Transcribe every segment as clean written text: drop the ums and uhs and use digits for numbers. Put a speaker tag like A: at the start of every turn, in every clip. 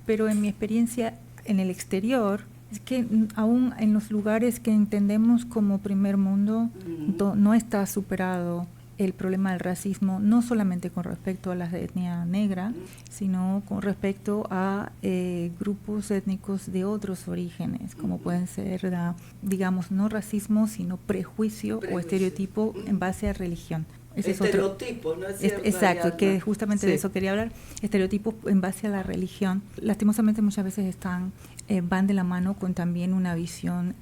A: pero en mi experiencia en el exterior, es que aún en los lugares que entendemos como primer mundo, no está superado el problema del racismo, no solamente con respecto a la etnia negra, sino con respecto a grupos étnicos de otros orígenes, como pueden ser, digamos, no racismo, sino prejuicio o estereotipo en base a religión.
B: Ese estereotipos, ¿no es cierto?
A: Exacto, que justamente
B: sí.
A: de eso quería hablar. Estereotipos en base a la religión, lastimosamente muchas veces van de la mano con también una visión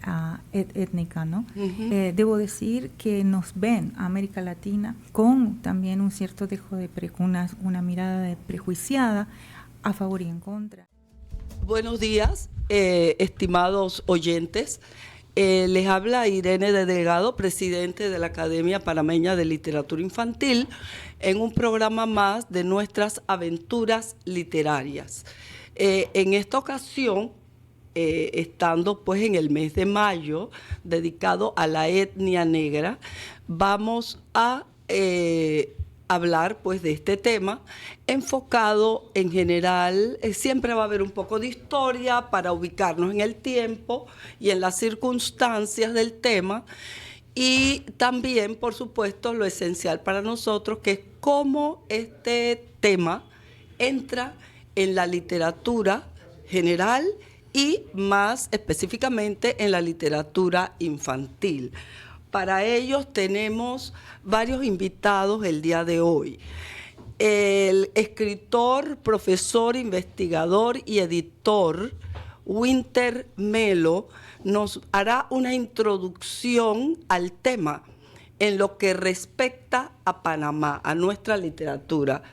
A: étnica, ¿no? Debo decir que nos ven a América Latina con también un cierto dejo de una mirada prejuiciada a favor y en contra.
B: Buenos días, estimados oyentes. Les habla Irene de Delgado, presidente de la Academia Panameña de Literatura Infantil, en un programa más de nuestras aventuras literarias. En esta ocasión, estando pues en el mes de mayo, dedicado a la etnia negra, vamos a hablar pues de este tema enfocado en general, siempre va a haber un poco de historia para ubicarnos en el tiempo y en las circunstancias del tema, y también por supuesto lo esencial para nosotros, que es cómo este tema entra en la literatura general y más específicamente en la literatura infantil. Para ellos tenemos varios invitados el día de hoy. El escritor, profesor, investigador y editor Winter Melo nos hará una introducción al tema en lo que respecta a Panamá, a nuestra literatura.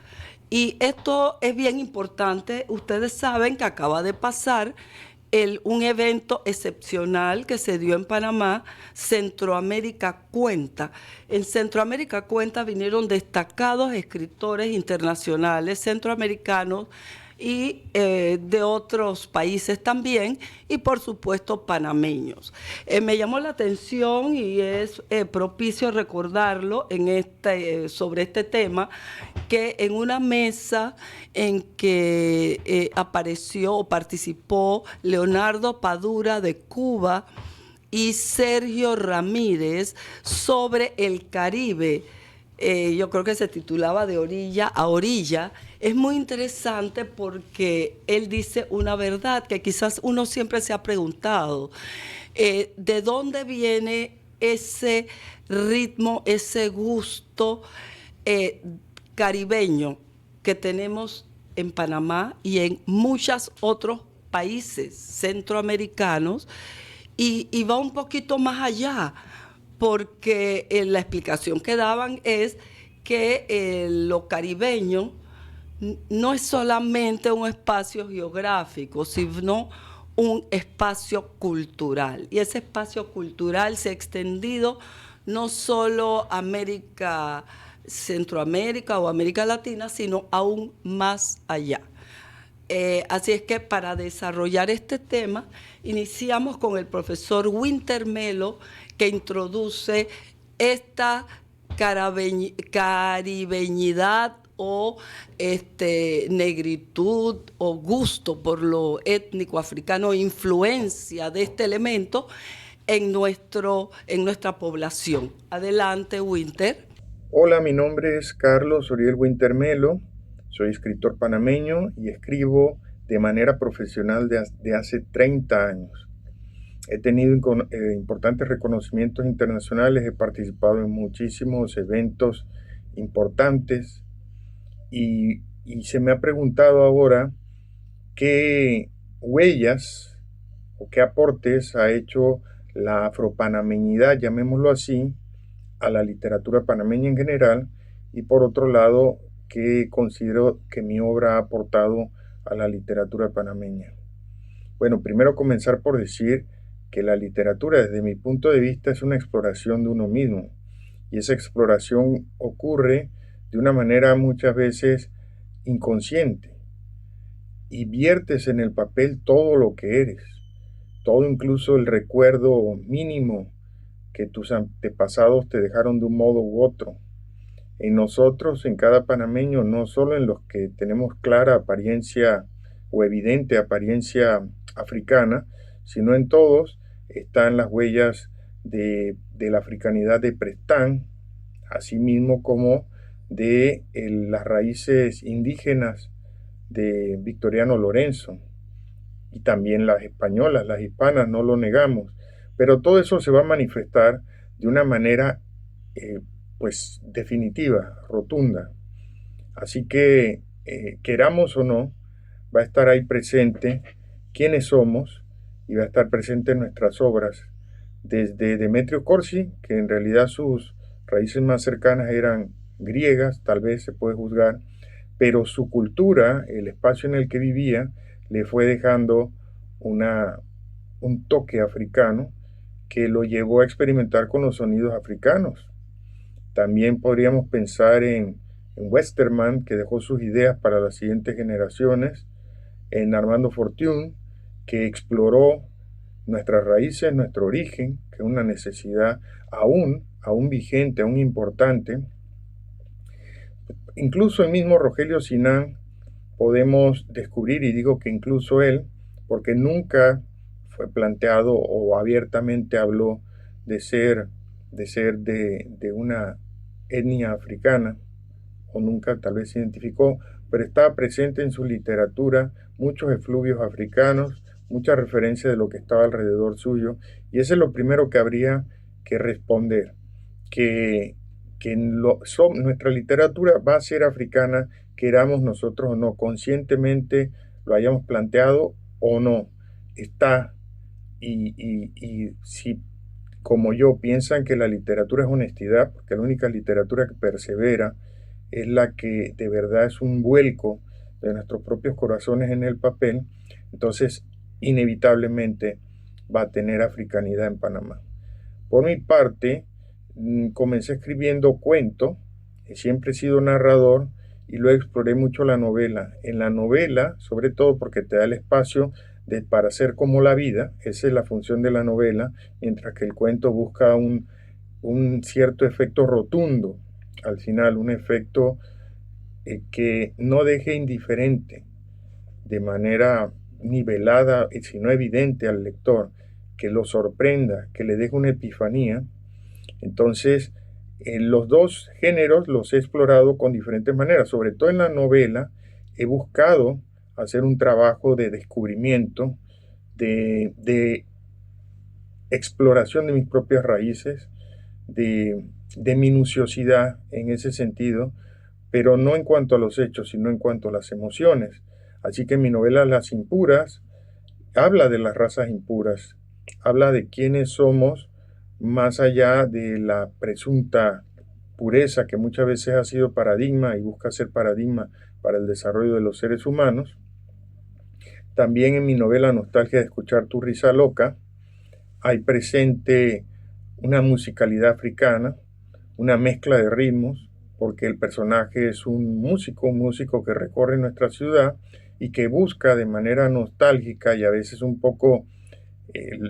B: Y esto es bien importante. Ustedes saben que acaba de pasar un evento excepcional que se dio en Panamá, Centroamérica Cuenta. En Centroamérica Cuenta vinieron destacados escritores internacionales, centroamericanos y de otros países también, y por supuesto panameños. Me llamó la atención y es propicio recordarlo sobre este tema, que en una mesa en que apareció o participó Leonardo Padura de Cuba y Sergio Ramírez sobre el Caribe, yo creo que se titulaba De orilla a orilla. Es muy interesante porque él dice una verdad que quizás uno siempre se ha preguntado. ¿De dónde viene ese ritmo, ese gusto caribeño que tenemos en Panamá y en muchos otros países centroamericanos? Y va un poquito más allá, porque la explicación que daban es que lo caribeño no es solamente un espacio geográfico, sino un espacio cultural. Y ese espacio cultural se ha extendido no solo a Centroamérica o América Latina, sino aún más allá. Así es que para desarrollar este tema, iniciamos con el profesor Winter Melo, que introduce esta caribeñidad o negritud o gusto por lo étnico africano, influencia de este elemento en nuestra población. Adelante, Winter.
C: Hola, mi nombre es Carlos Oriel Winter Melo, soy escritor panameño y escribo de manera profesional de hace 30 años. He tenido importantes reconocimientos internacionales, he participado en muchísimos eventos importantes y se me ha preguntado ahora qué huellas o qué aportes ha hecho la afropanameñidad, llamémoslo así, a la literatura panameña en general, y por otro lado, qué considero que mi obra ha aportado a la literatura panameña. Bueno, primero comenzar por decir que la literatura, desde mi punto de vista, es una exploración de uno mismo, y esa exploración ocurre de una manera muchas veces inconsciente, y viertes en el papel todo lo que eres, todo, incluso el recuerdo mínimo que tus antepasados te dejaron de un modo u otro. En nosotros, en cada panameño, no solo en los que tenemos clara apariencia o evidente apariencia africana, sino en todos están las huellas de la africanidad de Prestán, asimismo como de las raíces indígenas de Victoriano Lorenzo, y también las españolas, las hispanas, no lo negamos, pero todo eso se va a manifestar de una manera pues definitiva, rotunda. Así que queramos o no, va a estar ahí presente quiénes somos y va a estar presente en nuestras obras, desde Demetrio Corsi, que en realidad sus raíces más cercanas eran griegas, tal vez se puede juzgar, pero su cultura, el espacio en el que vivía, le fue dejando un toque africano que lo llevó a experimentar con los sonidos africanos. También podríamos pensar en Westermann, que dejó sus ideas para las siguientes generaciones, en Armando Fortuny, que exploró nuestras raíces, nuestro origen, que es una necesidad aún vigente, aún importante. Incluso el mismo Rogelio Sinan podemos descubrir, y digo que incluso él, porque nunca fue planteado o abiertamente habló de ser de una etnia africana, o nunca tal vez se identificó, pero estaba presente en su literatura muchos efluvios africanos, mucha referencia de lo que estaba alrededor suyo, y eso es lo primero que habría que responder, que nuestra literatura va a ser africana, queramos nosotros o no, conscientemente lo hayamos planteado o no, está, y si como yo piensan que la literatura es honestidad, porque la única literatura que persevera es la que de verdad es un vuelco de nuestros propios corazones en el papel, entonces inevitablemente va a tener africanidad en Panamá. Por mi parte, comencé escribiendo cuento, siempre he sido narrador y luego exploré mucho la novela. En la novela, sobre todo porque te da el espacio para ser como la vida, esa es la función de la novela, mientras que el cuento busca un cierto efecto rotundo al final, un efecto que no deje indiferente de manera nivelada, sino evidente al lector, que lo sorprenda, que le deje una epifanía. Entonces, los dos géneros los he explorado con diferentes maneras, sobre todo en la novela he buscado hacer un trabajo de descubrimiento, de exploración de mis propias raíces, de minuciosidad en ese sentido, pero no en cuanto a los hechos, sino en cuanto a las emociones. Así que mi novela Las Impuras habla de las razas impuras, habla de quiénes somos más allá de la presunta pureza que muchas veces ha sido paradigma y busca ser paradigma para el desarrollo de los seres humanos. También en mi novela Nostalgia de escuchar tu risa loca hay presente una musicalidad africana, una mezcla de ritmos, porque el personaje es un músico que recorre nuestra ciudad y que busca de manera nostálgica y a veces un poco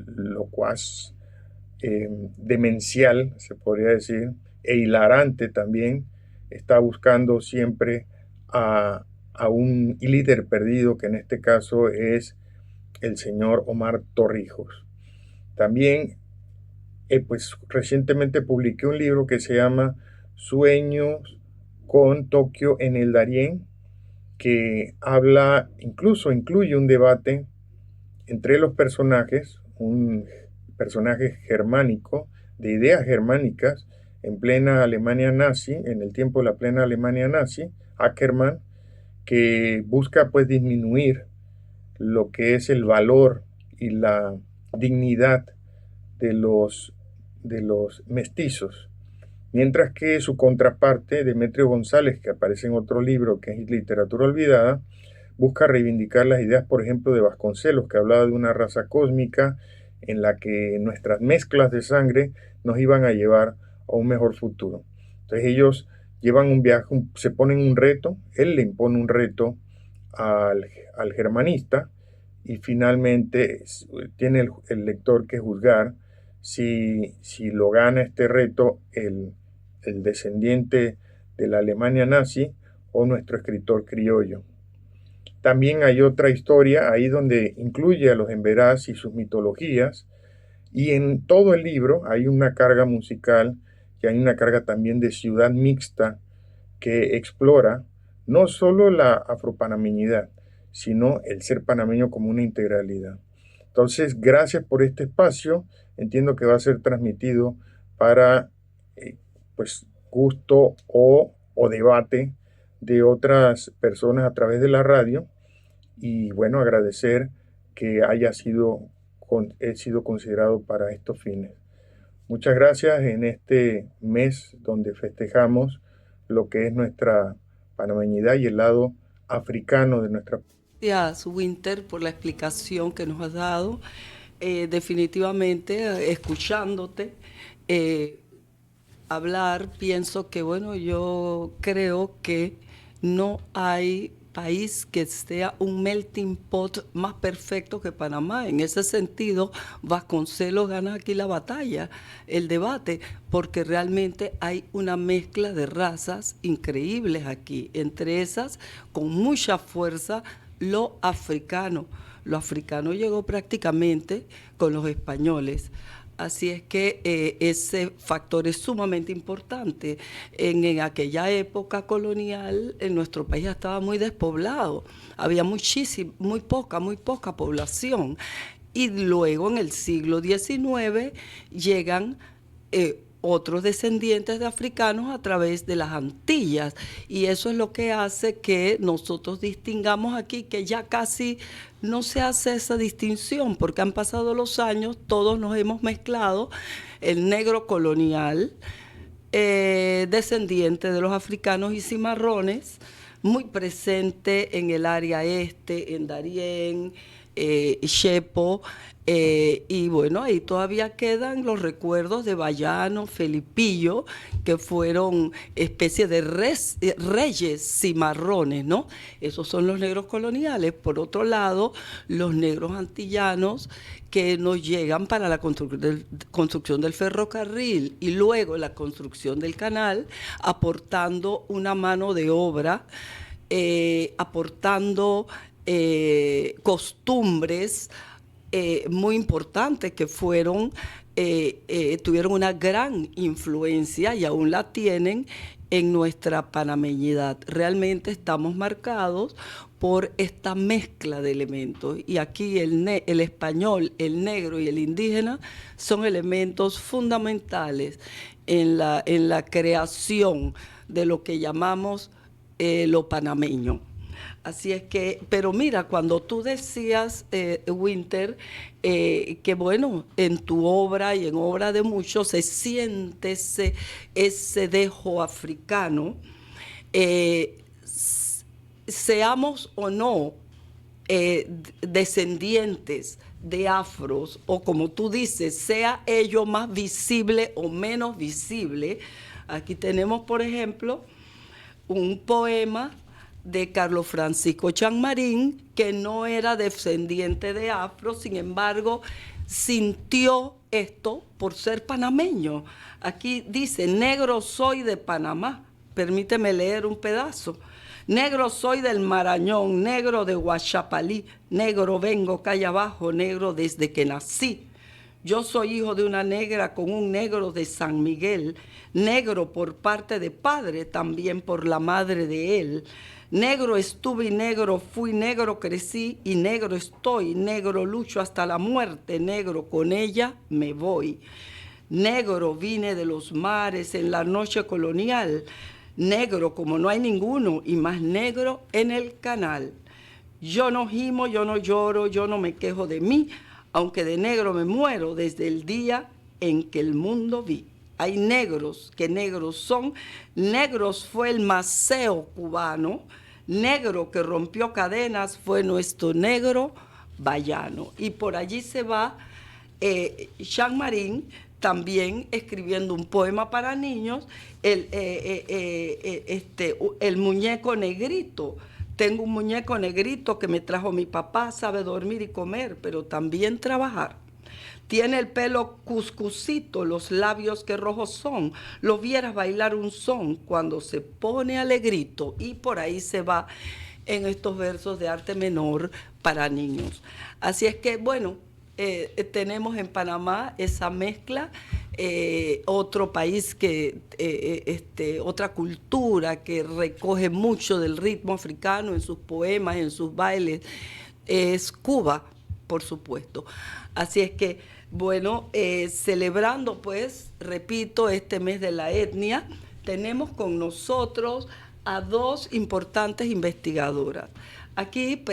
C: locuaz, demencial, se podría decir, e hilarante también, está buscando siempre a un líder perdido, que en este caso es el señor Omar Torrijos. También pues recientemente publiqué un libro que se llama Sueños con Tokio en el Darién, que incluye un debate entre los personajes, un personaje germánico, de ideas germánicas, en plena Alemania nazi, en el tiempo de la plena Alemania nazi, Ackermann, que busca pues disminuir lo que es el valor y la dignidad de los mestizos, mientras que su contraparte, Demetrio González, que aparece en otro libro que es Literatura Olvidada, busca reivindicar las ideas, por ejemplo, de Vasconcelos, que hablaba de una raza cósmica en la que nuestras mezclas de sangre nos iban a llevar a un mejor futuro. Entonces ellos llevan un viaje, se ponen un reto, él le impone un reto al germanista y finalmente tiene el lector que juzgar si lo gana este reto el descendiente de la Alemania nazi o nuestro escritor criollo. También hay otra historia ahí donde incluye a los Emberás y sus mitologías. Y en todo el libro hay una carga musical y hay una carga también de ciudad mixta que explora no solo la afropanameñidad, sino el ser panameño como una integralidad. Entonces, gracias por este espacio. Entiendo que va a ser transmitido para pues, gusto o debate de otras personas a través de la radio. Y bueno, agradecer que haya sido considerado para estos fines. Muchas gracias en este mes donde festejamos lo que es nuestra panameñidad y el lado africano de nuestra.
B: Gracias, Winter, por la explicación que nos has dado. Definitivamente, escuchándote hablar, pienso que, bueno, yo creo que no hay país que sea un melting pot más perfecto que Panamá. En ese sentido, Vasconcelos gana aquí la batalla, el debate, porque realmente hay una mezcla de razas increíbles aquí, entre esas, con mucha fuerza, lo africano. Lo africano llegó prácticamente con los españoles. Así es que ese factor es sumamente importante. En aquella época colonial, en nuestro país estaba muy despoblado. Había muy poca población. Y luego en el siglo XIX llegan otros descendientes de africanos a través de las Antillas. Y eso es lo que hace que nosotros distingamos aquí, que ya casi no se hace esa distinción, porque han pasado los años, todos nos hemos mezclado, el negro colonial, descendiente de los africanos y cimarrones, muy presente en el área este, en Darién, Chepo, y bueno, ahí todavía quedan los recuerdos de Bayano, Felipillo, que fueron especies de reyes cimarrones, ¿no? Esos son los negros coloniales. Por otro lado, los negros antillanos que nos llegan para la construcción del ferrocarril y luego la construcción del canal, aportando una mano de obra, aportando costumbres muy importantes que tuvieron una gran influencia y aún la tienen en nuestra panameñidad. Realmente estamos marcados por esta mezcla de elementos y aquí el español, el negro y el indígena son elementos fundamentales en la creación de lo que llamamos lo panameño. Así es que, pero mira, cuando tú decías, Winter, que bueno, en tu obra y en obra de muchos se siente ese dejo africano, seamos o no descendientes de afros, o como tú dices, sea ello más visible o menos visible, aquí tenemos, por ejemplo, un poema de Carlos Francisco Chanmarín, que no era descendiente de afro, sin embargo, sintió esto por ser panameño. Aquí dice, negro soy de Panamá, permíteme leer un pedazo. Negro soy del Marañón, negro de Guachapalí, negro vengo calle abajo, negro desde que nací. Yo soy hijo de una negra con un negro de San Miguel, negro por parte de padre, también por la madre de él. Negro estuve y negro fui, negro crecí y negro estoy, negro lucho hasta la muerte, negro con ella me voy. Negro vine de los mares en la noche colonial, negro como no hay ninguno y más negro en el canal. Yo no gimo, yo no lloro, yo no me quejo de mí, aunque de negro me muero desde el día en que el mundo vi. Hay negros que negros son, negros fue el maceo cubano, negro que rompió cadenas fue nuestro negro bayano. Y por allí se va Chanmarín también escribiendo un poema para niños, el muñeco negrito. Tengo un muñeco negrito que me trajo mi papá, sabe dormir y comer, pero también trabajar. Tiene el pelo cuscusito, los labios que rojos son. Lo vieras bailar un son cuando se pone alegrito. Y por ahí se va en estos versos de arte menor para niños. Así es que, bueno, tenemos en Panamá esa mezcla, otro país que, otra cultura que recoge mucho del ritmo africano en sus poemas, en sus bailes, es Cuba, por supuesto. Así es que, bueno, celebrando, pues, repito, este mes de la etnia, tenemos con nosotros a dos importantes investigadoras. Aquí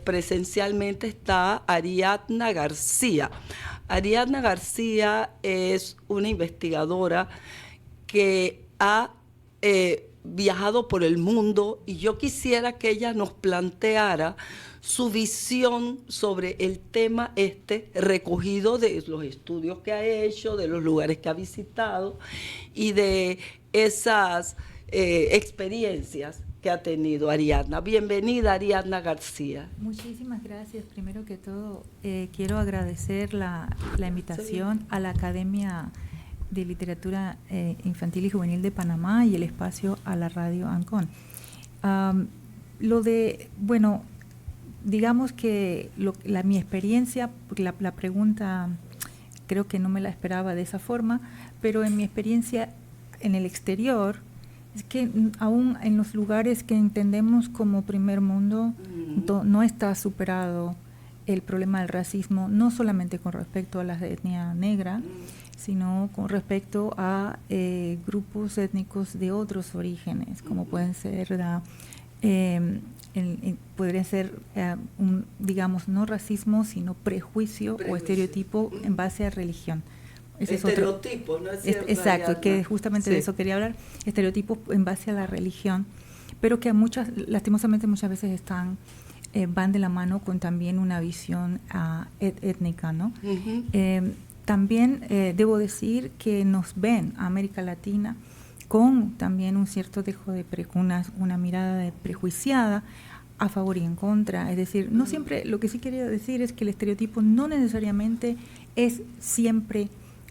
B: presencialmente está Ariadna García. Ariadna García es una investigadora que ha viajado por el mundo y yo quisiera que ella nos planteara su visión sobre el tema recogido de los estudios que ha hecho, de los lugares que ha visitado y de esas experiencias que ha tenido Ariadna. Bienvenida, Ariadna García.
A: Muchísimas gracias. Primero que todo, quiero agradecer la invitación a la Academia de Literatura Infantil y Juvenil de Panamá y el espacio a la radio Ancon. Digamos que mi experiencia, la pregunta creo que no me la esperaba de esa forma, pero en mi experiencia en el exterior, es que aún en los lugares que entendemos como primer mundo, no está superado el problema del racismo, no solamente con respecto a la etnia negra, sino con respecto a grupos étnicos de otros orígenes, como pueden ser, podría ser digamos, no racismo, sino prejuicio o estereotipo en base a religión. Ese
B: estereotipo, ¿no es cierto?
A: Exacto,
B: Ariadna?
A: que justamente de eso quería hablar, estereotipos en base a la religión, pero que lastimosamente muchas veces van de la mano con también una visión étnica, ¿no? También debo decir que nos ven a América Latina con también un cierto dejo de una mirada prejuiciada a favor y en contra, es decir, no siempre, lo que sí quería decir es que el estereotipo no necesariamente es siempre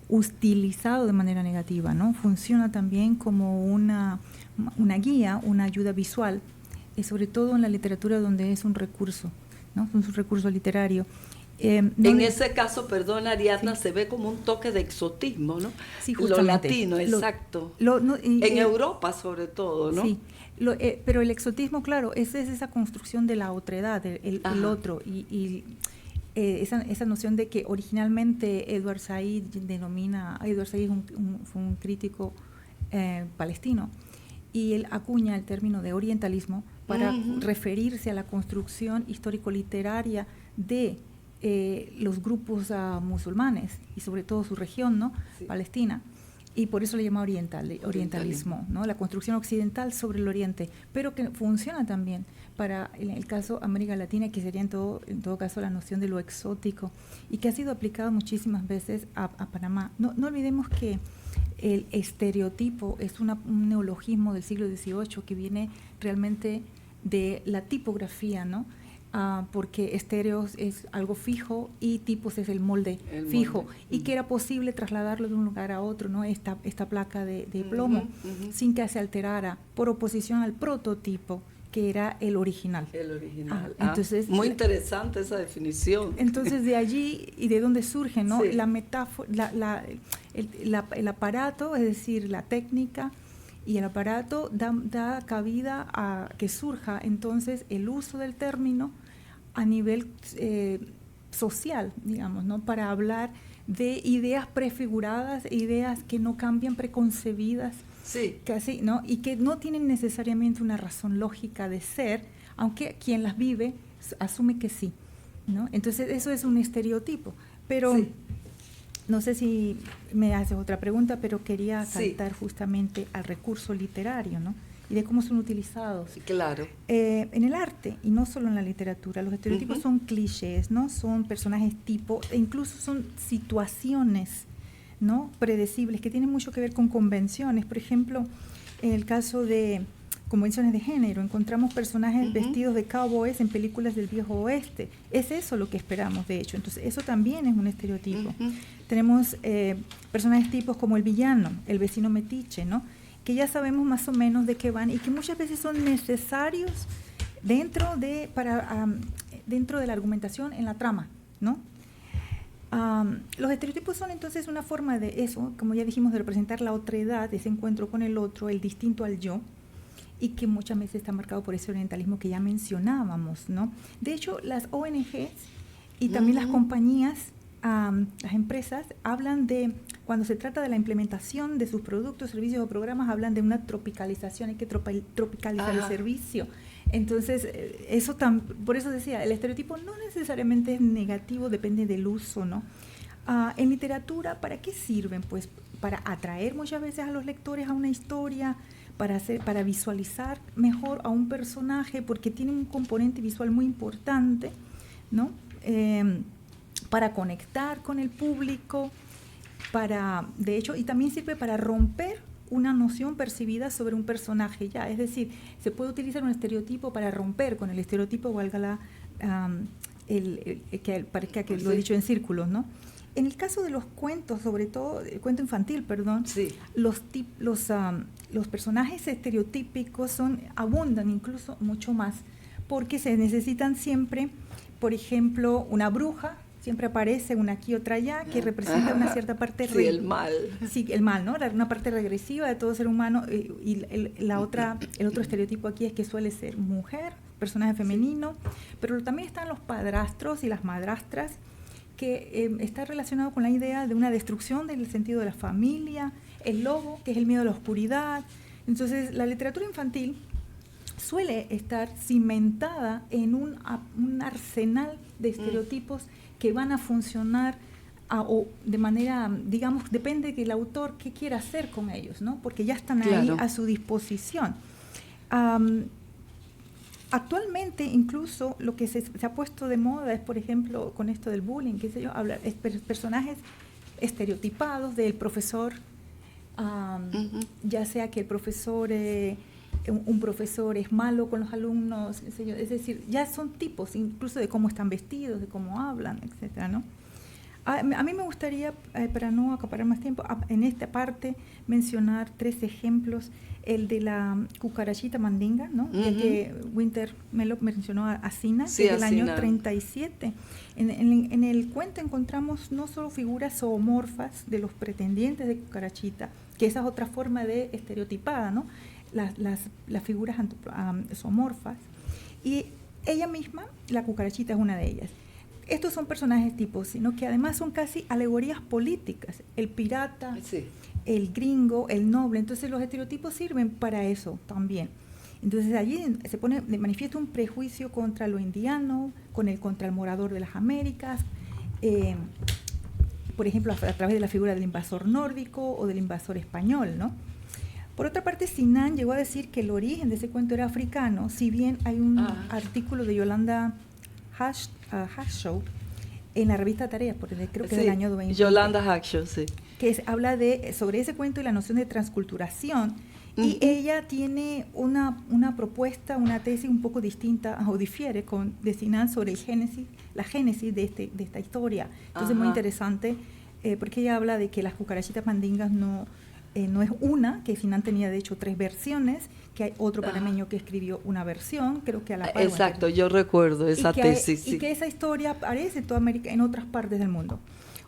A: utilizado de manera negativa, ¿no? Funciona también como una guía, una ayuda visual, y sobre todo en la literatura donde es un recurso, ¿no? Es un recurso literario.
B: En ese caso, perdón, Ariadna, sí, se ve como un toque de exotismo, ¿no?
A: Sí, justamente.
B: Lo latino, exacto. En Europa, sobre todo, ¿no?
A: Sí, pero el exotismo, claro, es esa construcción de la otredad, el otro, y esa noción de que originalmente Edward Said fue un crítico palestino, y él acuña el término de orientalismo para referirse a la construcción histórico-literaria de los grupos musulmanes y sobre todo su región, ¿no? Sí. Palestina, y por eso le llama orientalismo, ¿no? La construcción occidental sobre el oriente, pero que funciona también para, en el caso América Latina, que sería en todo caso la noción de lo exótico, y que ha sido aplicado muchísimas veces a Panamá. No olvidemos que el estereotipo es un neologismo del siglo XVIII que viene realmente de la tipografía, ¿no? Porque estéreos es algo fijo y tipos es el molde fijo, y que era posible trasladarlo de un lugar a otro, ¿no? Esta placa de plomo, sin que se alterara, por oposición al prototipo, que era el original.
B: El original.
A: Entonces,
B: muy interesante esa definición.
A: Entonces, de allí y de dónde surge, ¿no?
B: Sí.
A: La metáfora, el aparato, es decir, la técnica y el aparato da cabida a que surja entonces el uso del término a nivel social, digamos, ¿no? Para hablar de ideas prefiguradas, ideas que no cambian, preconcebidas,
B: sí,
A: casi, ¿no? Y que no tienen necesariamente una razón lógica de ser, aunque quien las vive asume que sí, ¿no? Entonces eso es un estereotipo, pero sí. No sé si me haces otra pregunta, pero quería saltar justamente al recurso literario, ¿no? Y de cómo son utilizados.
B: Claro.
A: En el arte, y no solo en la literatura, los estereotipos son clichés, ¿no? Son personajes tipo, e incluso son situaciones, ¿no? Predecibles, que tienen mucho que ver con convenciones. Por ejemplo, en el caso de convenciones de género, encontramos personajes vestidos de cowboys en películas del viejo oeste. Es eso lo que esperamos, de hecho. Entonces, eso también es un estereotipo. Tenemos personajes tipos como el villano, el vecino metiche, ¿no? Que ya sabemos más o menos de qué van y que muchas veces son necesarios dentro de la argumentación en la trama, ¿no? Los estereotipos son entonces una forma de eso, como ya dijimos, de representar la otredad, ese encuentro con el otro, el distinto al yo, y que muchas veces está marcado por ese orientalismo que ya mencionábamos, ¿no? De hecho, las ONGs y también las compañías, las empresas, hablan de, cuando se trata de la implementación de sus productos, servicios o programas, hablan de una tropicalización, hay que tropicalizar el servicio. Entonces, por eso decía, el estereotipo no necesariamente es negativo, depende del uso, ¿no? En literatura, ¿para qué sirven? Pues para atraer muchas veces a los lectores a una historia, para visualizar mejor a un personaje, porque tiene un componente visual muy importante, ¿no? Para conectar con el público, de hecho, y también sirve para romper una noción percibida sobre un personaje ya, es decir, se puede utilizar un estereotipo para romper con el estereotipo, valga que parezca que lo he dicho en círculos, ¿no? En el caso de los cuentos, sobre todo el cuento infantil, perdón,
B: sí.
A: los personajes estereotípicos abundan incluso mucho más, porque se necesitan siempre, por ejemplo, una bruja. Siempre aparece una aquí, otra allá, que representa una cierta parte...
B: Sí, el mal.
A: Sí, el mal, ¿no? Una parte regresiva de todo ser humano. Y el otro estereotipo aquí es que suele ser mujer, personaje femenino, pero también están los padrastros y las madrastras, que está relacionado con la idea de una destrucción del sentido de la familia, el lobo, que es el miedo a la oscuridad. Entonces, la literatura infantil suele estar cimentada en un arsenal de estereotipos que van a funcionar o de manera, digamos, depende del autor qué quiera hacer con ellos, ¿no? Porque ya están ahí a su disposición. Actualmente, incluso, lo que se ha puesto de moda es, por ejemplo, con esto del bullying, qué sé yo, personajes estereotipados del profesor, ya sea que el profesor... un profesor es malo con los alumnos, es decir, ya son tipos incluso de cómo están vestidos, de cómo hablan, etcétera, ¿no? A mí me gustaría, para no acaparar más tiempo, en esta parte mencionar 3 ejemplos. El de la cucarachita mandinga, ¿no? El que Wintermello mencionó a Sina,
B: sí,
A: que es del año 37. En el cuento encontramos no solo figuras zoomorfas de los pretendientes de cucarachita, que esa es otra forma de estereotipada, ¿no? Las figuras zoomorfas, y ella misma, la cucarachita, es una de ellas. Estos son personajes tipos, sino que además son casi alegorías políticas, el pirata,
B: sí,
A: el gringo, el noble. Entonces los estereotipos sirven para eso también. Entonces allí se pone de manifiesto un prejuicio contra lo indiano, contra el morador de las Américas, por ejemplo, a través de la figura del invasor nórdico o del invasor español, ¿no? Por otra parte, Sinan llegó a decir que el origen de ese cuento era africano, si bien hay un artículo de Yolanda Hackshaw en la revista Tareas, creo que del año 20.
B: Yolanda Hackshaw, sí.
A: Que habla sobre ese cuento y la noción de transculturación. Y ella tiene una propuesta, una tesis un poco distinta, o difiere de Sinan sobre la génesis de esta historia. Entonces, muy interesante, porque ella habla de que las cucarachitas mandingas no es una, que Sinan tenía de hecho 3 versiones, que hay otro panameño que escribió una versión, creo que a la par.
B: Exacto, yo recuerdo esa tesis.
A: Y que esa historia aparece en toda América, en otras partes del mundo.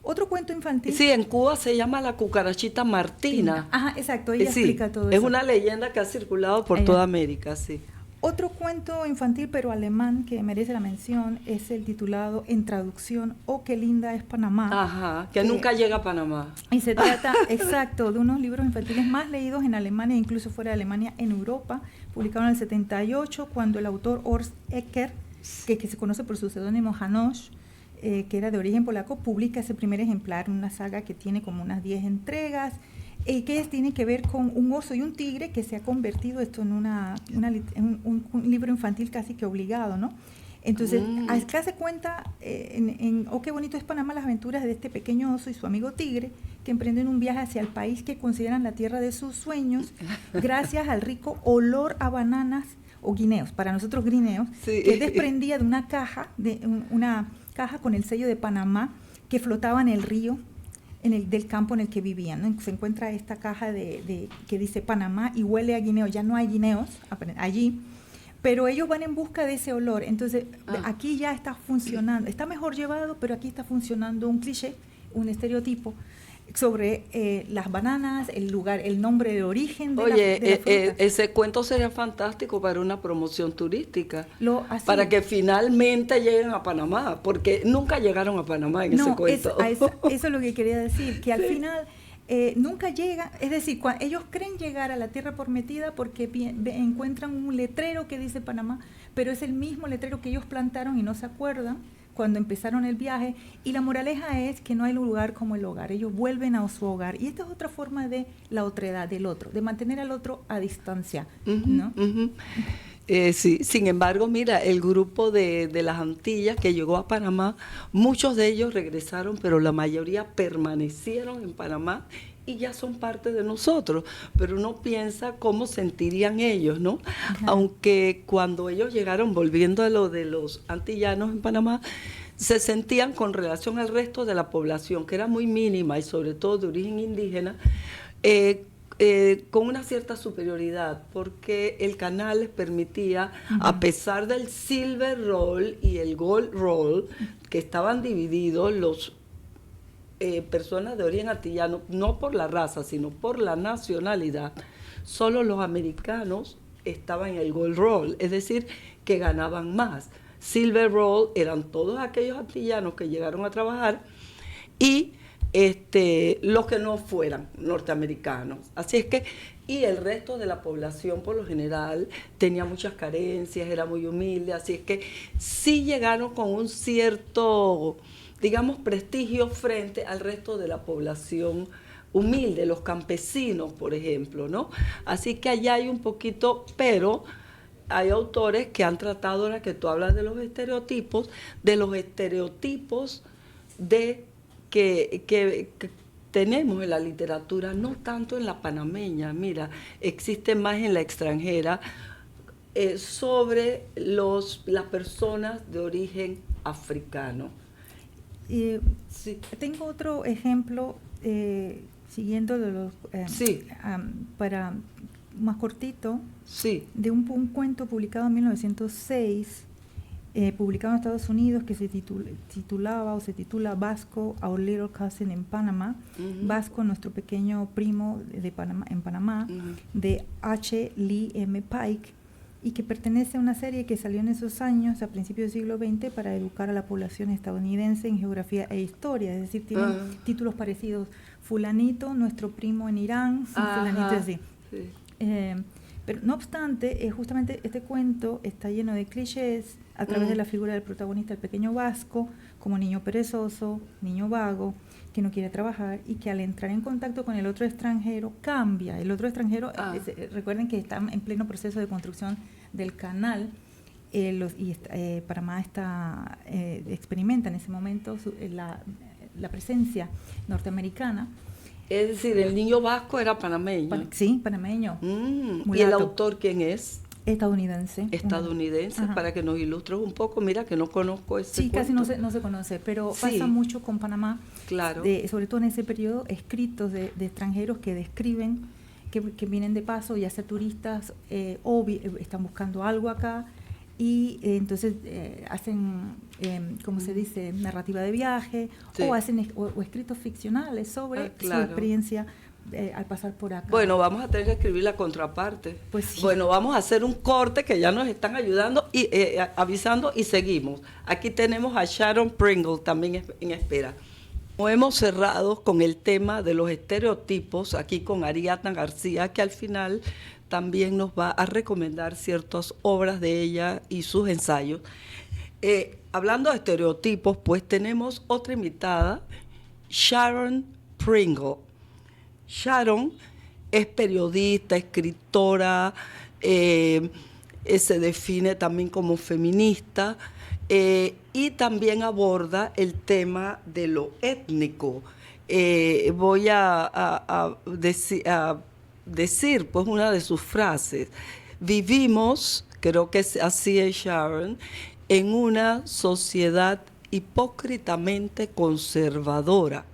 A: Otro cuento infantil.
B: Sí, en Cuba se llama la cucarachita Martina.
A: Ajá, exacto, ella explica todo eso.
B: Es una leyenda que ha circulado por toda América, sí.
A: Otro cuento infantil, pero alemán, que merece la mención, es el titulado en traducción "Oh, qué linda es Panamá".
B: Ajá, que nunca llega a Panamá.
A: Y se trata, exacto, de unos libros infantiles más leídos en Alemania, incluso fuera de Alemania, en Europa, publicado en el 78, cuando el autor Horst Ecker, que se conoce por su seudónimo Janosch, que era de origen polaco, publica ese primer ejemplar, una saga que tiene como unas 10 entregas, que tiene que ver con un oso y un tigre, que se ha convertido esto en un libro infantil casi que obligado, ¿no? Entonces, acá se cuenta Oh, qué bonito es Panamá, las aventuras de este pequeño oso y su amigo tigre, que emprenden un viaje hacia el país que consideran la tierra de sus sueños, gracias al rico olor a bananas o guineos, para nosotros guineos,
B: sí,
A: que desprendía de una caja, una caja con el sello de Panamá, que flotaba en el río del campo en el que vivían, ¿no? Se encuentra esta caja que dice Panamá y huele a guineo. Ya no hay guineos allí, pero ellos van en busca de ese olor. Entonces, aquí ya está funcionando, está mejor llevado, pero aquí está funcionando un cliché, un estereotipo sobre las bananas, el lugar, el nombre de origen de la fruta.
B: Ese cuento sería fantástico para una promoción turística, para
A: Así.
B: que finalmente lleguen a Panamá, porque nunca llegaron a Panamá en ese cuento.
A: Eso es lo que quería decir, que al final nunca llegan, es decir, ellos creen llegar a la tierra prometida porque encuentran un letrero que dice Panamá, pero es el mismo letrero que ellos plantaron y no se acuerdan cuando empezaron el viaje, y la moraleja es que no hay lugar como el hogar, ellos vuelven a su hogar, y esta es otra forma de la otredad del otro, de mantener al otro a distancia, ¿no?
B: Sí, sin embargo, mira, el grupo de las Antillas que llegó a Panamá, muchos de ellos regresaron, pero la mayoría permanecieron en Panamá y ya son parte de nosotros, pero uno piensa cómo sentirían ellos, ¿no? Ajá. Aunque cuando ellos llegaron, volviendo a lo de los antillanos en Panamá, se sentían con relación al resto de la población, que era muy mínima y sobre todo de origen indígena, con una cierta superioridad, porque el canal les permitía, a pesar del Silver Roll y el Gold Roll, que estaban divididos, los personas de origen antillano, no por la raza, sino por la nacionalidad, solo los americanos estaban en el Gold Roll, es decir, que ganaban más. Silver Roll eran todos aquellos antillanos que llegaron a trabajar y los que no fueran norteamericanos. Así es que, y el resto de la población por lo general tenía muchas carencias, era muy humilde, así es que sí llegaron con un cierto, digamos, prestigio frente al resto de la población humilde, los campesinos, por ejemplo, ¿no? Así que allá hay un poquito, pero hay autores que han tratado, ahora que tú hablas de los estereotipos que tenemos en la literatura, no tanto en la panameña, mira, existe más en la extranjera, sobre las personas de origen africano.
A: Sí. Tengo otro ejemplo, siguiendo de los, para más cortito, de un cuento publicado en 1906, publicado en Estados Unidos, que se titula Vasco, Our Little Cousin in Panama, Vasco, nuestro pequeño primo de Panamá, en Panamá, de H. Lee M. Pike, y que pertenece a una serie que salió en esos años, a principios del siglo XX, para educar a la población estadounidense en geografía e historia, es decir, tienen títulos parecidos, fulanito, nuestro primo en Irán, fulanito así. Sí. Pero no obstante, justamente este cuento está lleno de clichés a través de la figura del protagonista, el pequeño Vasco, como niño perezoso, niño vago, que no quiere trabajar y que al entrar en contacto con el otro extranjero cambia. El otro extranjero, recuerden que están en pleno proceso de construcción del canal, Panamá experimenta en ese momento la presencia norteamericana.
B: Es decir, el niño vasco era panameño.
A: Sí, panameño.
B: ¿Y el autor quién es?
A: Estadounidense.
B: Para que nos ilustres un poco. Mira que no conozco ese
A: cuento. Casi no se conoce, pero pasa mucho con Panamá.
B: Claro.
A: Sobre todo en ese periodo, escritos de extranjeros que describen que vienen de paso, ya sea turistas o están buscando algo acá, y entonces hacen, ¿cómo se dice?, narrativa de viaje, o hacen o escritos ficcionales sobre su experiencia al pasar por acá.
B: Bueno, vamos a tener que escribir la contraparte.
A: Pues sí.
B: Bueno, vamos a hacer un corte que ya nos están ayudando y avisando, y seguimos. Aquí tenemos a Sharon Pringle también en espera. Hemos cerrado con el tema de los estereotipos, aquí con Ariadna García, que al final también nos va a recomendar ciertas obras de ella y sus ensayos. Hablando de estereotipos, pues tenemos otra invitada, Sharon Pringle. Sharon es periodista, escritora, se define también como feminista, y también aborda el tema de lo étnico. Voy a decir pues una de sus frases. Vivimos, creo que así es Sharon, en una sociedad hipócritamente conservadora.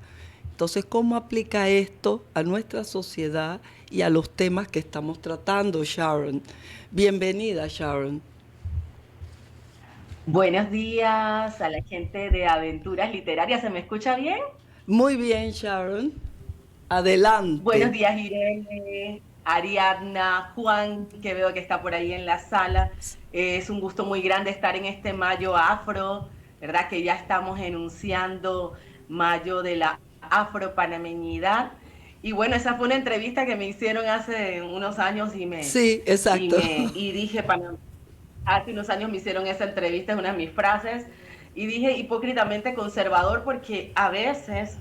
B: Entonces, ¿cómo aplica esto a nuestra sociedad y a los temas que estamos tratando, Sharon? Bienvenida, Sharon.
D: Buenos días a la gente de Aventuras Literarias. ¿Se me escucha bien?
B: Muy bien, Sharon.
D: Buenos
B: Adelante.
D: días, Irene, Ariadna, Juan, que veo que está por ahí en la sala. Es un gusto muy grande estar en este Mayo Afro, ¿verdad? Que ya estamos enunciando Mayo de la afropanameñidad. Y bueno, esa fue una entrevista que me hicieron hace unos años
B: Sí, exacto.
D: y dije, hace unos años me hicieron esa entrevista, es una de mis frases, y dije hipócritamente conservador porque a veces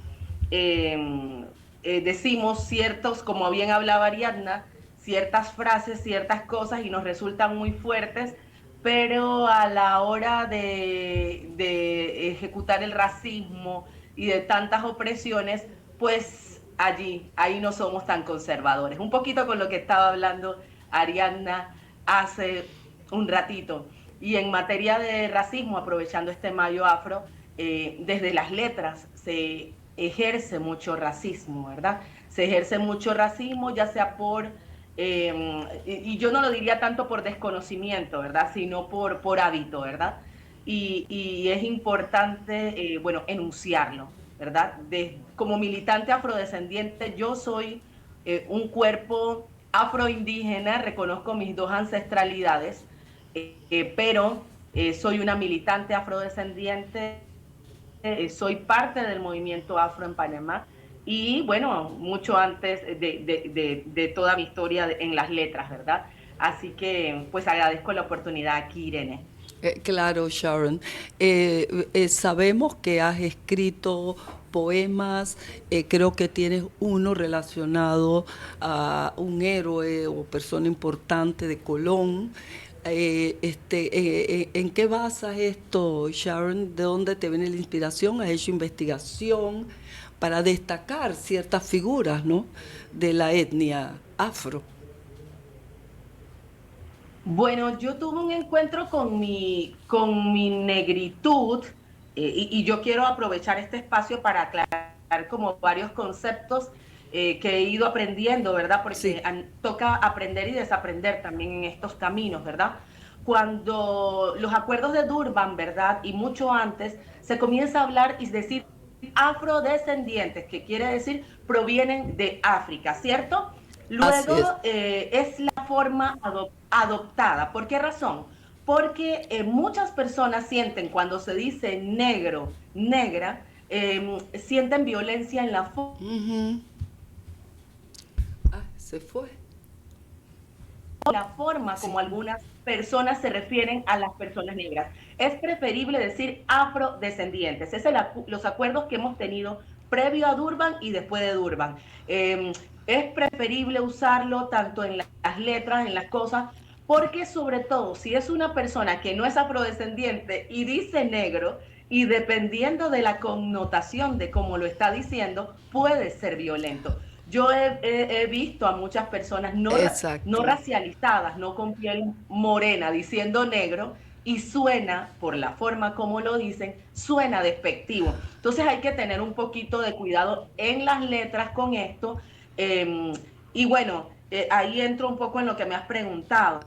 D: decimos ciertos, como bien hablaba Ariadna, ciertas frases, ciertas cosas y nos resultan muy fuertes, pero a la hora de ejecutar el racismo y de tantas opresiones, pues ahí no somos tan conservadores. Un poquito con lo que estaba hablando Ariadna hace un ratito. Y en materia de racismo, aprovechando este Mayo Afro, desde las letras se ejerce mucho racismo, ¿verdad? Se ejerce mucho racismo, ya sea y yo no lo diría tanto por desconocimiento, ¿verdad? Sino por hábito, ¿verdad? Y es importante, bueno, enunciarlo, ¿verdad? Como militante afrodescendiente, yo soy un cuerpo afroindígena, reconozco mis dos ancestralidades, pero soy una militante afrodescendiente, soy parte del movimiento afro en Panamá y bueno, mucho antes de toda mi historia en las letras, ¿verdad? Así que pues agradezco la oportunidad aquí, Irene.
B: Claro, Sharon. Sabemos que has escrito poemas, creo que tienes uno relacionado a un héroe o persona importante de Colón. ¿En qué basas esto, Sharon? ¿De dónde te viene la inspiración? ¿Has hecho investigación para destacar ciertas figuras, ¿no?, de la etnia afro?
D: Bueno, yo tuve un encuentro con mi negritud y yo quiero aprovechar este espacio para aclarar como varios conceptos que he ido aprendiendo, ¿verdad? Porque
B: Sí,
D: toca aprender y desaprender también en estos caminos, ¿verdad? Cuando los acuerdos de Durban, ¿verdad? Y mucho antes, se comienza a hablar y decir afrodescendientes, que quiere decir provienen de África, ¿cierto?
B: así es.
D: Luego es la forma adoptada. ¿Por qué razón? Porque muchas personas sienten cuando se dice negro, negra, sienten violencia en
B: Ujú. Ah, se fue.
D: la forma
B: Sí.
D: como algunas personas se refieren a las personas negras. Es preferible decir afrodescendientes. Es los acuerdos que hemos tenido previo a Durban y después de Durban. Es preferible usarlo tanto en las letras, en las cosas, porque sobre todo si es una persona que no es afrodescendiente y dice negro, y dependiendo de la connotación de cómo lo está diciendo, puede ser violento. Yo he visto a muchas personas no
B: Exacto.
D: racializadas, no con piel morena, diciendo negro, y suena, por la forma como lo dicen, suena despectivo. Entonces hay que tener un poquito de cuidado en las letras con esto. Eh, y bueno, ahí entro un poco en lo que me has preguntado.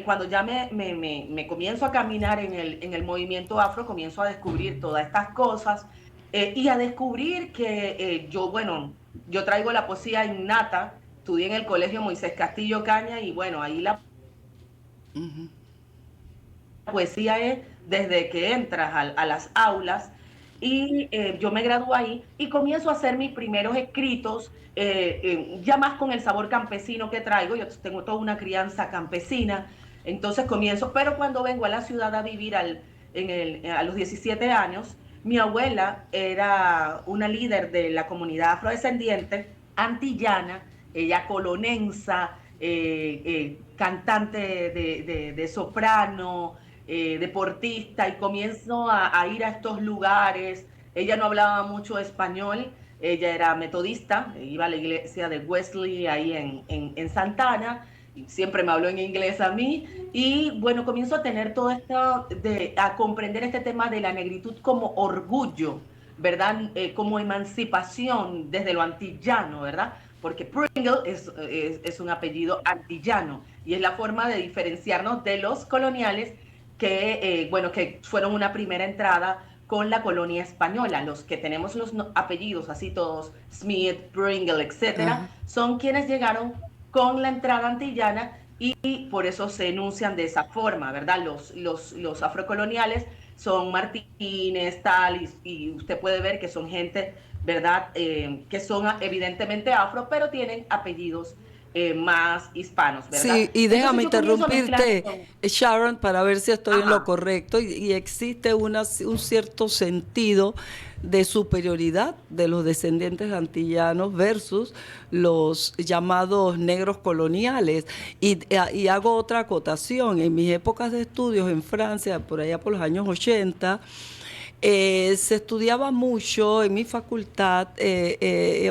D: Cuando ya me comienzo a caminar en el movimiento afro, comienzo a descubrir todas estas cosas y a descubrir que bueno, yo traigo la poesía innata, estudié en el colegio Moisés Castillo Caña y bueno, ahí la
B: Ujú.
D: poesía es desde que entras a las aulas y yo me gradúo ahí y comienzo a hacer mis primeros escritos, ya más con el sabor campesino que traigo, yo tengo toda una crianza campesina, entonces comienzo, pero cuando vengo a la ciudad a vivir a los 17 años, mi abuela era una líder de la comunidad afrodescendiente antillana, ella colonensa, cantante de soprano, deportista, y comienzo a ir a estos lugares. Ella no hablaba mucho español, ella era metodista, iba a la iglesia de Wesley ahí en Santana, y siempre me habló en inglés a mí, y bueno, comienzo a tener todo esto, a comprender este tema de la negritud como orgullo, ¿verdad? Como emancipación desde lo antillano, ¿verdad? Porque Pringle es un apellido antillano y es la forma de diferenciarnos de los coloniales que fueron una primera entrada con la colonia española. Los que tenemos los apellidos así todos, Smith, Pringle, etcétera, son quienes llegaron con la entrada antillana y por eso se enuncian de esa forma, ¿verdad? Los afrocoloniales son Martínez, tal, y usted puede ver que son gente, ¿verdad? Que son evidentemente afro, pero tienen apellidos más hispanos, ¿verdad?
B: Sí, y déjame interrumpirte, Sharon, para ver si estoy en lo correcto, y existe un cierto sentido de superioridad de los descendientes antillanos versus los llamados negros coloniales. Y hago otra acotación. En mis épocas de estudios en Francia, por allá por los años 80, se estudiaba mucho en mi facultad,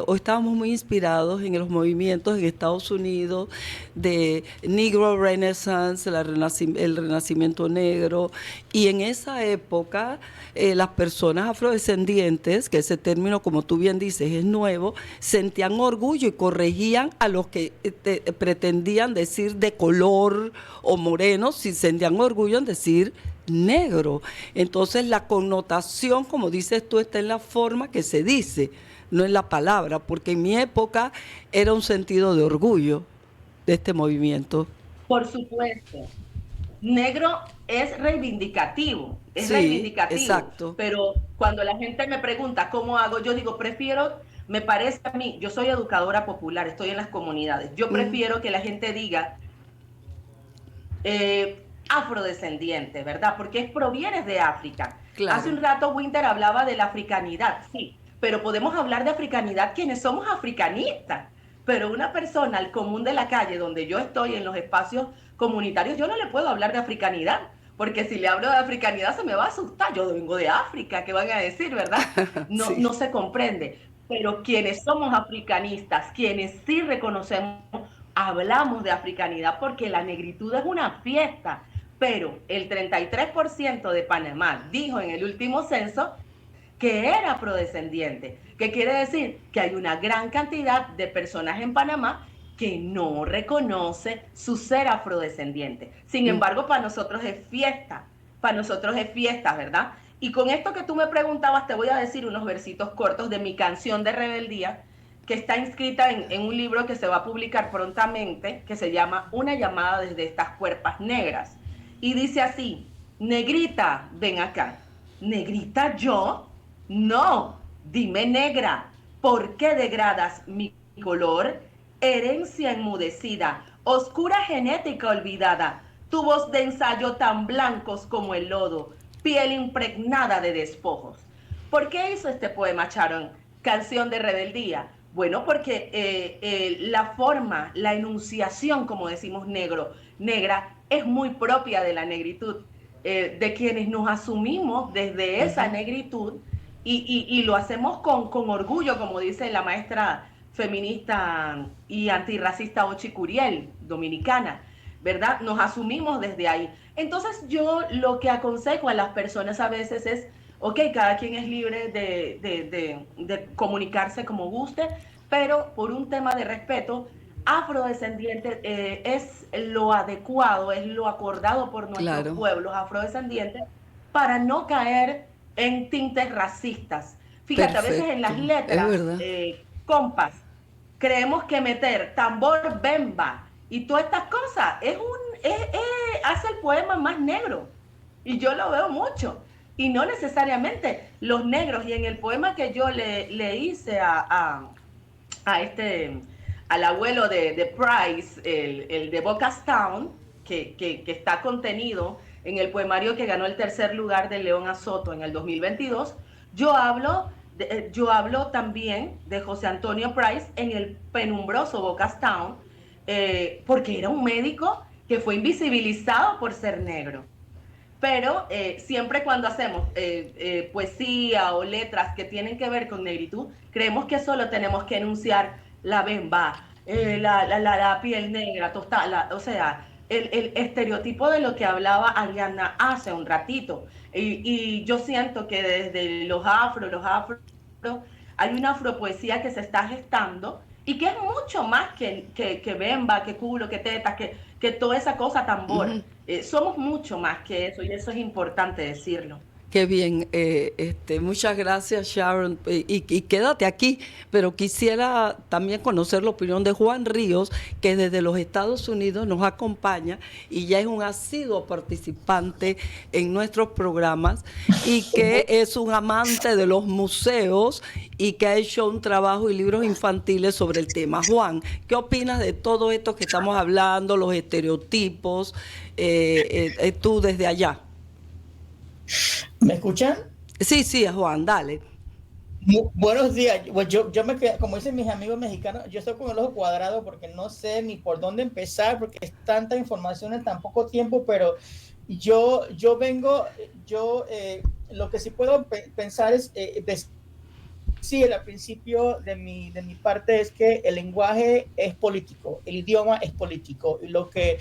B: o estábamos muy inspirados en los movimientos en Estados Unidos de Negro Renaissance, el renacimiento negro, y en esa época las personas afrodescendientes, que ese término, como tú bien dices, es nuevo, sentían orgullo y corregían a los que pretendían decir de color o morenos, si sentían orgullo en decir negro. Entonces la connotación, como dices tú, está en la forma que se dice, no en la palabra, porque en mi época era un sentido de orgullo de este movimiento.
D: Por supuesto. Negro es reivindicativo,
B: Exacto.
D: pero cuando la gente me pregunta cómo hago, yo digo, me parece a mí, yo soy educadora popular, estoy en las comunidades, yo prefiero que la gente diga afrodescendiente, ¿verdad? Porque provienes de África.
B: Claro.
D: Hace un rato Winter hablaba de la africanidad, sí, pero podemos hablar de africanidad quienes somos africanistas, pero una persona al común de la calle, donde yo estoy en los espacios comunitarios, yo no le puedo hablar de africanidad, porque si le hablo de africanidad se me va a asustar. Yo vengo de África, ¿qué van a decir, verdad? No, sí. No se comprende. Pero quienes somos africanistas, quienes sí reconocemos, hablamos de africanidad porque la negritud es una fiesta. Pero el 33% de Panamá dijo en el último censo que era afrodescendiente. ¿Qué quiere decir? Que hay una gran cantidad de personas en Panamá que no reconoce su ser afrodescendiente. Sin embargo, para nosotros es fiesta, ¿verdad? Y con esto que tú me preguntabas, te voy a decir unos versitos cortos de mi canción de rebeldía, que está inscrita en un libro que se va a publicar prontamente, que se llama Una llamada desde estas cuerpas negras. Y dice así: negrita, ven acá. ¿Negrita yo? No, dime negra, ¿por qué degradas mi color? Herencia enmudecida, oscura genética olvidada, tubos de ensayo tan blancos como el lodo, piel impregnada de despojos. ¿Por qué hizo este poema Sharon, canción de rebeldía? Bueno, porque la forma, la enunciación, como decimos negra, es muy propia de la negritud, de quienes nos asumimos desde esa negritud y lo hacemos con orgullo, como dice la maestra feminista y antirracista Ochi Curiel, dominicana, ¿verdad? Nos asumimos desde ahí. Entonces yo lo que aconsejo a las personas a veces es, ok, cada quien es libre de comunicarse como guste, pero por un tema de respeto, afrodescendiente es lo adecuado, es lo acordado por nuestros pueblos afrodescendientes para no caer en tintes racistas. Fíjate, a veces en las letras, compas, creemos que meter tambor bemba y todas estas cosas hace el poema más negro, y yo lo veo mucho, y no necesariamente los negros. Y en el poema que yo le hice al abuelo de Price, el de Bocastown, que está contenido en el poemario que ganó el tercer lugar de León Azoto en el 2022, yo hablo también de José Antonio Price en el penumbroso Bocastown, porque era un médico que fue invisibilizado por ser negro. Pero siempre cuando hacemos poesía o letras que tienen que ver con negritud, creemos que solo tenemos que enunciar la bemba, la piel negra, tostada, o sea, el estereotipo de lo que hablaba Ariadna hace un ratito. Y yo siento que desde los afro, hay una afropoesía que se está gestando y que es mucho más que bemba, que culo, que tetas, que toda esa cosa tambor. Somos mucho más que eso y eso es importante decirlo.
B: Qué bien, muchas gracias Sharon y quédate aquí, pero quisiera también conocer la opinión de Juan Ríos, que desde los Estados Unidos nos acompaña y ya es un asiduo participante en nuestros programas y que es un amante de los museos y que ha hecho un trabajo y libros infantiles sobre el tema. Juan, ¿qué opinas de todo esto que estamos hablando, los estereotipos, tú desde allá?
E: ¿Me escuchan?
B: Sí, sí, Juan, dale.
E: Buenos días. Pues yo me quedé, como dicen mis amigos mexicanos, yo estoy con el ojo cuadrado porque no sé ni por dónde empezar, porque es tanta información en tan poco tiempo, pero yo vengo, lo que sí puedo pensar es, sí, al principio de mi parte es que el lenguaje es político, el idioma es político, y lo que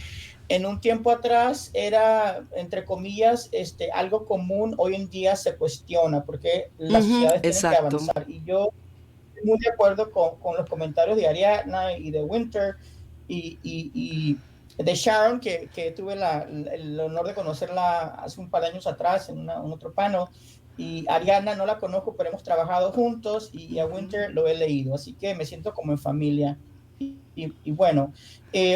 E: en un tiempo atrás era, entre comillas, algo común, hoy en día se cuestiona porque las sociedades tienen que
B: Exacto.
E: avanzar. Y yo estoy muy de acuerdo con los comentarios de Ariadna y de Winter y de Sharon, que tuve el honor de conocerla hace un par de años atrás en un otro panel. Y Ariadna no la conozco, pero hemos trabajado juntos y a Winter lo he leído, así que me siento como en familia. Y bueno,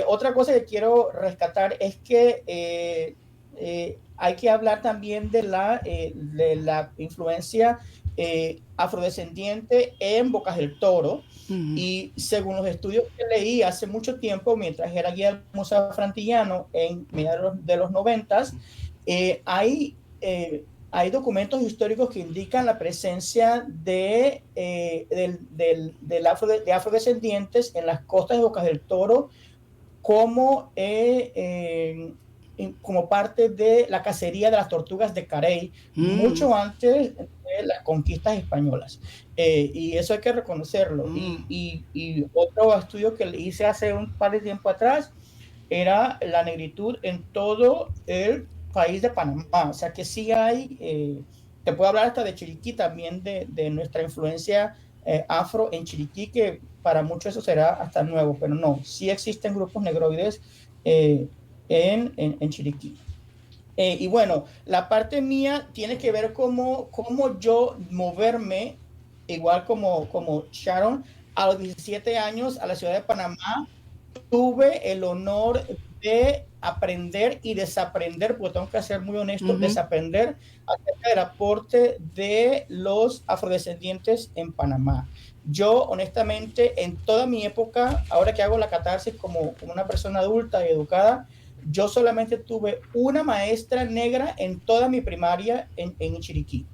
E: otra cosa que quiero rescatar es que hay que hablar también de la influencia afrodescendiente en Bocas del Toro. Y según los estudios que leí hace mucho tiempo, mientras era guía del Museo Frantillano en mediados de los 90, hay documentos históricos que indican la presencia de afrodescendientes en las costas de Bocas del Toro como parte de la cacería de las tortugas de Carey, mucho antes de las conquistas españolas. Y eso hay que reconocerlo. Y otro estudio que hice hace un par de tiempo atrás era la negritud en todo el país de Panamá. O sea que sí hay, te puedo hablar hasta de Chiriquí también, de nuestra influencia afro en Chiriquí, que para muchos eso será hasta nuevo, pero no, sí existen grupos negroides en Chiriquí. Y bueno, la parte mía tiene que ver cómo yo moverme, igual como Sharon, a los 17 años a la ciudad de Panamá. Tuve el honor de aprender y desaprender, porque tengo que ser muy honesto, desaprender acerca del aporte de los afrodescendientes en Panamá. Yo, honestamente, en toda mi época, ahora que hago la catarsis como una persona adulta y educada, yo solamente tuve una maestra negra en toda mi primaria en Chiriquí.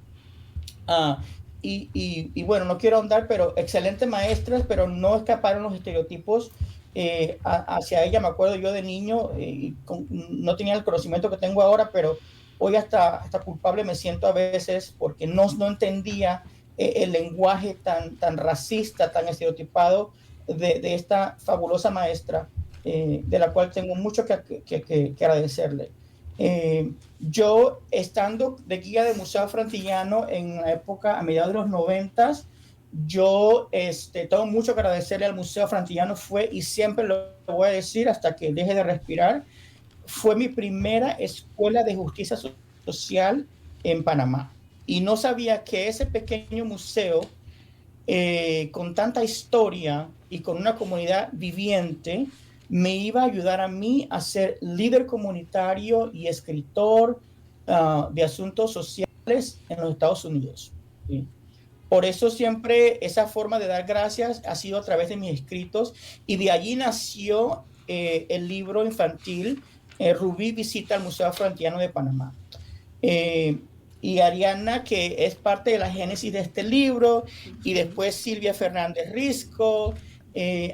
E: Y bueno, no quiero ahondar, pero excelentes maestras, pero no escaparon los estereotipos hacia ella. Me acuerdo yo de niño, no tenía el conocimiento que tengo ahora, pero hoy hasta culpable me siento a veces porque no entendía el lenguaje tan racista, tan estereotipado de esta fabulosa maestra, de la cual tengo mucho que agradecerle. Yo, estando de guía del Museo Frantillano en la época, a mediados de los 90, yo tengo mucho que agradecerle al Museo Frantillano. Fue, y siempre lo voy a decir hasta que deje de respirar, fue mi primera escuela de justicia social en Panamá. Y no sabía que ese pequeño museo, con tanta historia y con una comunidad viviente, me iba a ayudar a mí a ser líder comunitario y escritor de asuntos sociales en los Estados Unidos. ¿Sí? Por eso siempre esa forma de dar gracias ha sido a través de mis escritos, y de allí nació el libro infantil Rubí visita al Museo Afroantillano de Panamá. Y Ariadna, que es parte de la génesis de este libro, y después Silvia Fernández Risco,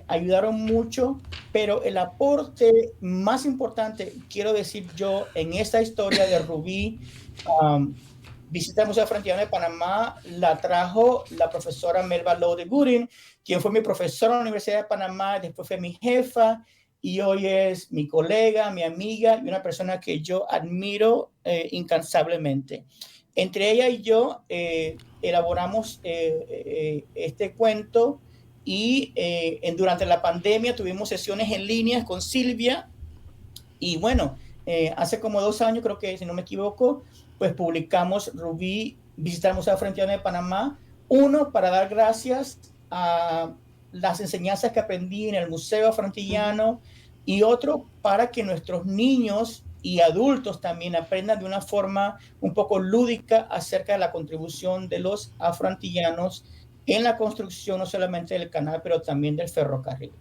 E: ayudaron mucho, pero el aporte más importante, quiero decir yo, en esta historia de Rubí visita al Museo Frantillano de Panamá, la trajo la profesora Melba Lowe de Gooding, quien fue mi profesora en la Universidad de Panamá, después fue mi jefa, y hoy es mi colega, mi amiga, y una persona que yo admiro incansablemente. Entre ella y yo elaboramos este cuento, y durante la pandemia tuvimos sesiones en línea con Silvia, y bueno, hace como 2 años, creo que si no me equivoco, pues publicamos Rubí visita el Museo Afroantillano de Panamá, uno para dar gracias a las enseñanzas que aprendí en el Museo Afroantillano, y otro para que nuestros niños y adultos también aprendan de una forma un poco lúdica acerca de la contribución de los afroantillanos en la construcción no solamente del canal, pero también del ferrocarril.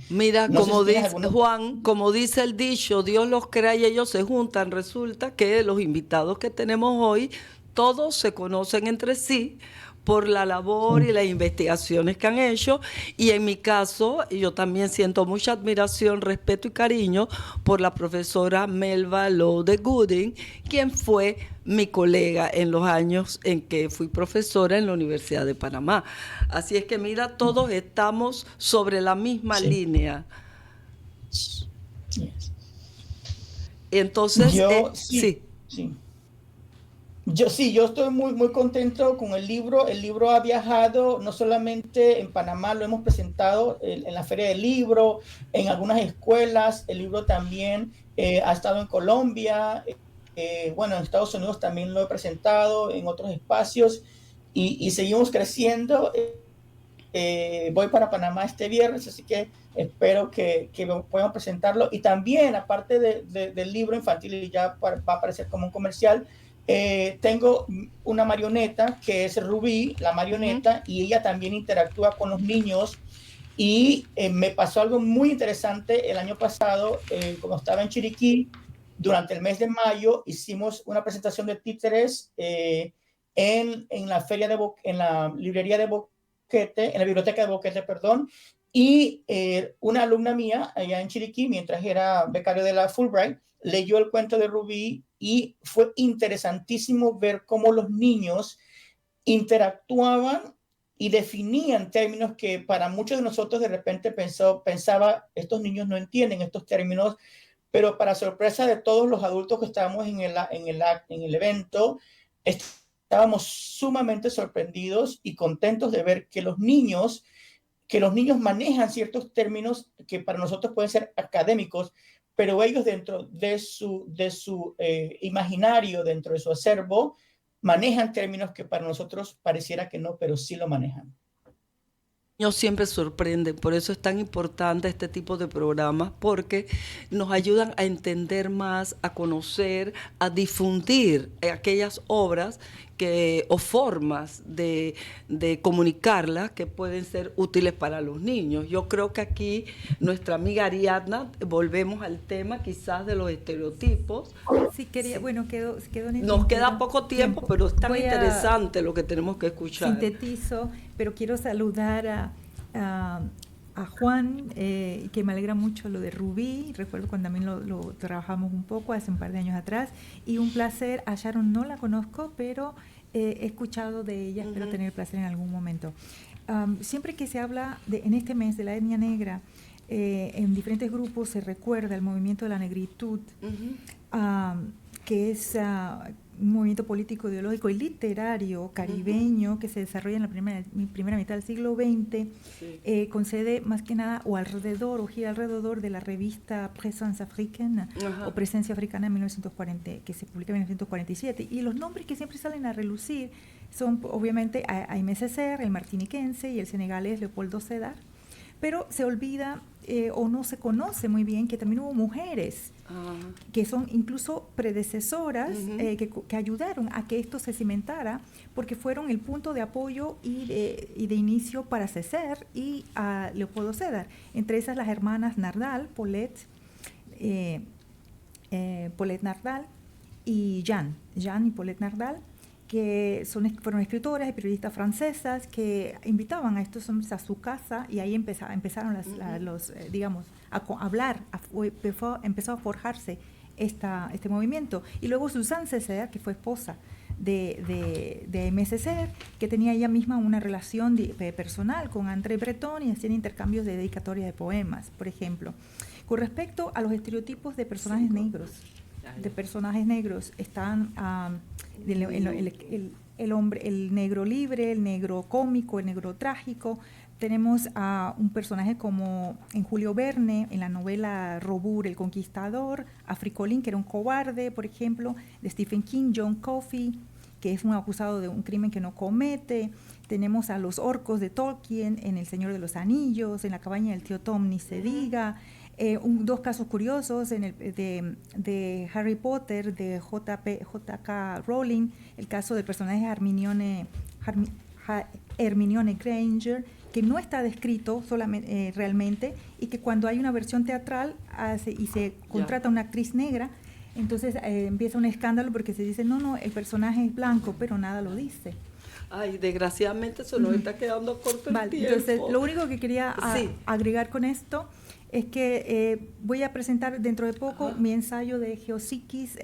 B: Mira,
E: no
B: como
E: sé si
B: dice Juan, como dice el dicho, Dios los crea y ellos se juntan. Resulta que los invitados que tenemos hoy, todos se conocen entre sí por la labor y las investigaciones que han hecho, y en mi caso yo también siento mucha admiración, respeto y cariño por la profesora Melba Lowe de Gooding, quien fue mi colega en los años en que fui profesora en la Universidad de Panamá. Así es que mira, todos estamos sobre la misma línea. Entonces, sí.
E: Yo estoy muy contento con el libro. El libro ha viajado no solamente en Panamá, lo hemos presentado en la Feria del Libro, en algunas escuelas. El libro también ha estado en Colombia, bueno, en Estados Unidos también lo he presentado, en otros espacios, y seguimos creciendo. Voy para Panamá este viernes, así que espero que puedan presentarlo. Y también, aparte del libro infantil, y ya va a aparecer como un comercial, tengo una marioneta que es Rubí, la marioneta, y ella también interactúa con los niños. Y me pasó algo muy interesante el año pasado, cuando estaba en Chiriquí. Durante el mes de mayo hicimos una presentación de títeres en la feria en la librería de Boquete, en la biblioteca de Boquete, perdón. Y una alumna mía allá en Chiriquí, mientras era becario de la Fulbright, leyó el cuento de Rubí, y fue interesantísimo ver cómo los niños interactuaban y definían términos que para muchos de nosotros de repente pensaba, estos niños no entienden estos términos, pero para sorpresa de todos los adultos que estábamos en el evento, estábamos sumamente sorprendidos y contentos de ver que los niños manejan ciertos términos que para nosotros pueden ser académicos, pero ellos dentro de su imaginario, dentro de su acervo, manejan términos que para nosotros pareciera que no, pero sí lo manejan.
B: Niños siempre sorprenden, por eso es tan importante este tipo de programas, porque nos ayudan a entender más, a conocer, a difundir aquellas obras o formas de comunicarlas que pueden ser útiles para los niños. Yo creo que aquí nuestra amiga Ariadna, volvemos al tema quizás de los estereotipos.
A: Sí, bueno, quedó en el
B: Nos queda poco tiempo, pero es tan interesante lo que tenemos que escuchar.
A: Sintetizo, pero quiero saludar a Juan, que me alegra mucho lo de Rubí. Recuerdo cuando también lo trabajamos un poco hace un par de años atrás, y un placer. A Sharon no la conozco, pero he escuchado de ella, espero tener el placer en algún momento. Siempre que se habla en este mes de la etnia negra, en diferentes grupos se recuerda el movimiento de la negritud, que es un movimiento político, ideológico y literario caribeño que se desarrolla en la primera mitad del siglo XX, con sede más que nada o gira alrededor de la revista Présence Africaine, o Presencia Africana, en 1940, que se publica en 1947. Y los nombres que siempre salen a relucir son obviamente Aimé Césaire, el martiniquense, y el senegalés Leopoldo Sédar. Pero se olvida o no se conoce muy bien que también hubo mujeres que son incluso predecesoras, que ayudaron a que esto se cimentara, porque fueron el punto de apoyo y de inicio para Césaire y a Leopoldo Sédar. Entre esas las hermanas Nardal, Paulette Nardal y Jeanne y Paulette Nardal, que fueron escritoras y periodistas francesas que invitaban a estos hombres a su casa, y ahí empezaron a hablar, empezó a forjarse este movimiento. Y luego Suzanne Césaire, que fue esposa de Aimé Césaire, que tenía ella misma una relación personal con André Breton, y hacían intercambios de dedicatorias de poemas, por ejemplo. Con respecto a los estereotipos de personajes negros, están el negro libre, el negro cómico, el negro trágico. Tenemos a un personaje como en Julio Verne, en la novela Robur, el Conquistador, a Fricolín, que era un cobarde, por ejemplo, de Stephen King, John Coffey, que es un acusado de un crimen que no comete. Tenemos a los orcos de Tolkien en El Señor de los Anillos, en La cabaña del tío Tom, ni se diga. Dos casos curiosos de Harry Potter, de J.K. Rowling, el caso del personaje Hermione Granger, que no está descrito solamente, realmente, y que cuando hay una versión teatral y se contrata una actriz negra, entonces empieza un escándalo porque se dice, no, el personaje es blanco, pero nada lo dice.
B: Ay, desgraciadamente se nos está quedando corto el tiempo.
A: Entonces, lo único que quería agregar con esto es que voy a presentar dentro de poco mi ensayo de Geopsiquis,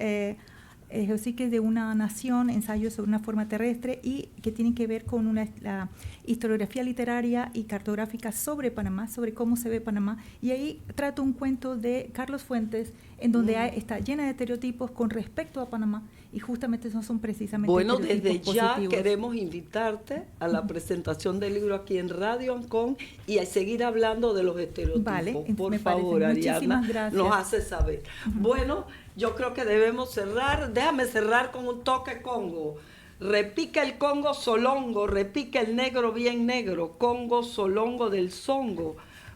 A: Geopsiquis de una nación, ensayo sobre una forma terrestre, y que tienen que ver con la historiografía literaria y cartográfica sobre Panamá, sobre cómo se ve Panamá. Y ahí trato un cuento de Carlos Fuentes, en donde está llena de estereotipos con respecto a Panamá, y justamente esos son precisamente estereotipos
B: desde ya
A: positivos.
B: queremos invitarte a la presentación del libro aquí en Radio Ancón y a seguir hablando de los estereotipos.
A: Vale,
B: por favor, Ariadna, nos hace saber. Bueno, yo creo que debemos cerrar. Déjame cerrar con un toque congo. Repica el congo solongo, repica el negro bien negro, congo solongo del songo,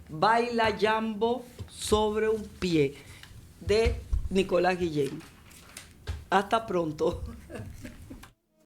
B: baila jambo sobre un pie, de Nicolás Guillén. Hasta pronto.